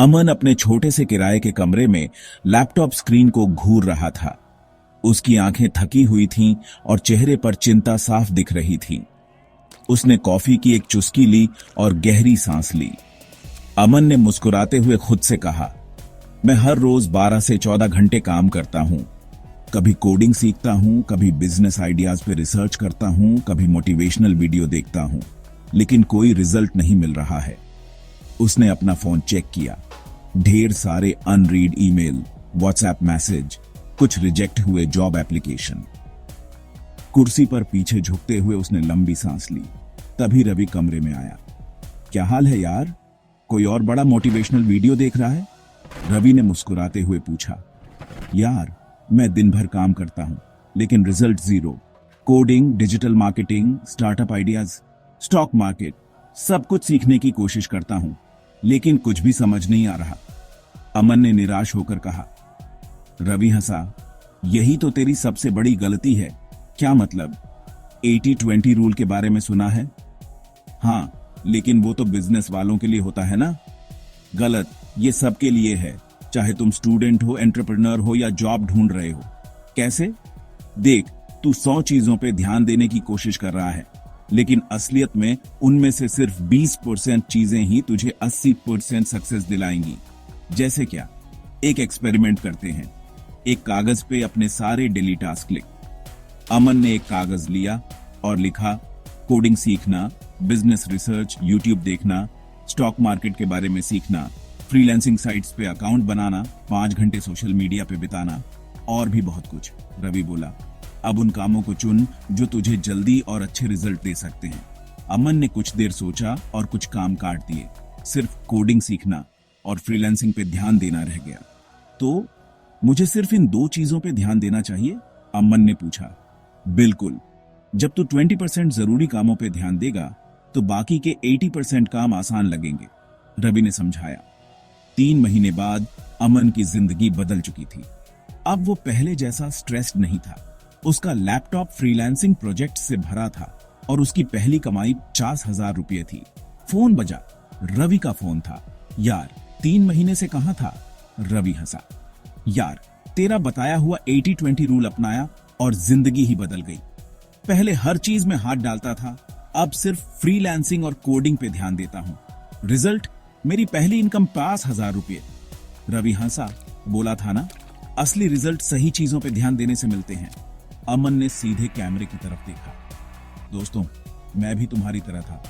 अमन अपने छोटे से किराए के कमरे में लैपटॉप स्क्रीन को घूर रहा था। उसकी आंखें थकी हुई थीं और चेहरे पर चिंता साफ दिख रही थी। उसने कॉफी की एक चुस्की ली और गहरी सांस ली। अमन ने मुस्कुराते हुए खुद से कहा, मैं हर रोज 12 से 14 घंटे काम करता हूं। कभी कोडिंग सीखता हूं, कभी बिजनेस आइडियाज पे रिसर्च करता हूं, कभी मोटिवेशनल वीडियो देखता हूं, लेकिन कोई रिजल्ट नहीं मिल रहा है। उसने अपना फोन चेक किया। ढेर सारे अनरीड ईमेल, व्हाट्सएप मैसेज, कुछ रिजेक्ट हुए जॉब एप्लीकेशन। कुर्सी पर पीछे झुकते हुए उसने लंबी सांस ली। तभी रवि कमरे में आया। क्या हाल है यार? कोई और बड़ा मोटिवेशनल वीडियो देख रहा है? रवि ने मुस्कुराते हुए पूछा। यार, मैं दिन भर काम करता हूं, लेकिन result zero. Coding, digital marketing, startup ideas, stock market, सब कुछ सीखने की कोशिश करता हूं, लेकिन कुछ भी समझ नहीं आ रहा। अमन ने निराश होकर कहा। रवि हंसा। यही तो तेरी सबसे बड़ी गलती है। क्या मतलब? 80-20 रूल के बारे में सुना है? हाँ, लेकिन वो तो बिजनेस वालों के लिए होता है ना। गलत, ये सबके लिए है, चाहे तुम स्टूडेंट हो, एंटरप्रेन्योर हो या जॉब ढूंढ रहे हो। कैसे? देख, तू 100 चीजों पे ध्यान देने की कोशिश कर रहा है, लेकिन असलियत में उनमें से सिर्फ 20% चीजें ही तुझे 80% सक्सेस दिलाएंगी। जैसे क्या? एक एक्सपेरिमेंट करते हैं। एक कागज पे अपने सारे डेली टास्क लिख। अमन ने एक कागज लिया और लिखा, कोडिंग सीखना, बिजनेस रिसर्च, यूट्यूब देखना, स्टॉक मार्केट के बारे में सीखना, फ्रीलांसिंग साइट्स पे अकाउंट बनाना, 5 घंटे सोशल मीडिया पे बिताना, और भी बहुत कुछ। रवि बोला, अब उन कामों को चुन जो तुझे जल्दी और अच्छे रिजल्ट दे सकते हैं। अमन ने कुछ देर सोचा और कुछ काम काट दिए। सिर्फ कोडिंग सीखना और फ्रीलांसिंग पे ध्यान देना रह गया। तो मुझे सिर्फ इन 2 चीजों पे ध्यान देना चाहिए? अमन ने पूछा। बिल्कुल। जब तू 20% जरूरी कामों पे ध्यान देगा तो बाकी के 80% काम आसान लगेंगे, रवि ने समझाया। 3 महीने बाद अमन की जिंदगी बदल चुकी थी। अब वो पहले जैसा स्ट्रेस्ड नहीं था। उसका लैपटॉप फ्रीलांसिंग प्रोजेक्ट से भरा था और उसकी पहली कमाई 50,000 रुपये थी। फोन बजा। रवि का फोन था। यार, 3 महीने से कहां था? रवि हंसा। यार, तेरा बताया हुआ 80-20 रूल अपनाया और जिंदगी ही बदल गई। पहले हर चीज में हाथ डालता था, अब सिर्फ फ्रीलांसिंग और कोडिंग पे ध्यान देता हूं। रिजल्ट? मेरी पहली इनकम 50,000 रुपये। रवि हंसा। बोला था ना, असली रिजल्ट सही चीजों पे ध्यान देने से मिलते हैं। अमन ने सीधे कैमरे की तरफ देखा। दोस्तों, मैं भी तुम्हारी तरह था।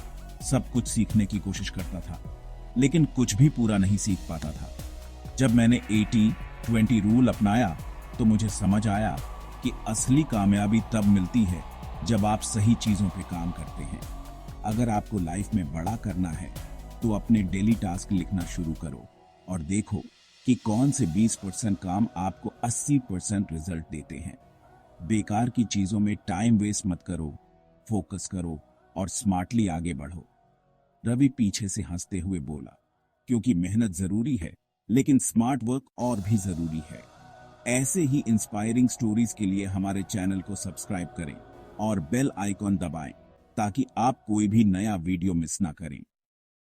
सब कुछ सीखने की कोशिश करता था, लेकिन कुछ भी पूरा नहीं सीख पाता था। जब मैंने 80-20 रूल अपनाया तो मुझे समझ आया कि असली कामयाबी तब मिलती है जब आप सही चीजों पे काम करते हैं। अगर आपको लाइफ में बड़ा करना है तो अपने डेली टास्क लिखना शुरू करो और देखो कि कौन से 20% काम आपको 80% रिजल्ट देते हैं। बेकार की चीजों में टाइम वेस्ट मत करो, फोकस करो और स्मार्टली आगे बढ़ो। रवि पीछे से हंसते हुए बोला, क्योंकि मेहनत जरूरी है, लेकिन स्मार्ट वर्क और भी जरूरी है। ऐसे ही इंस्पायरिंग स्टोरीज के लिए हमारे चैनल को सब्सक्राइब करें और बेल आइकॉन दबाएं ताकि आप कोई भी नया वीडियो मिस ना करें।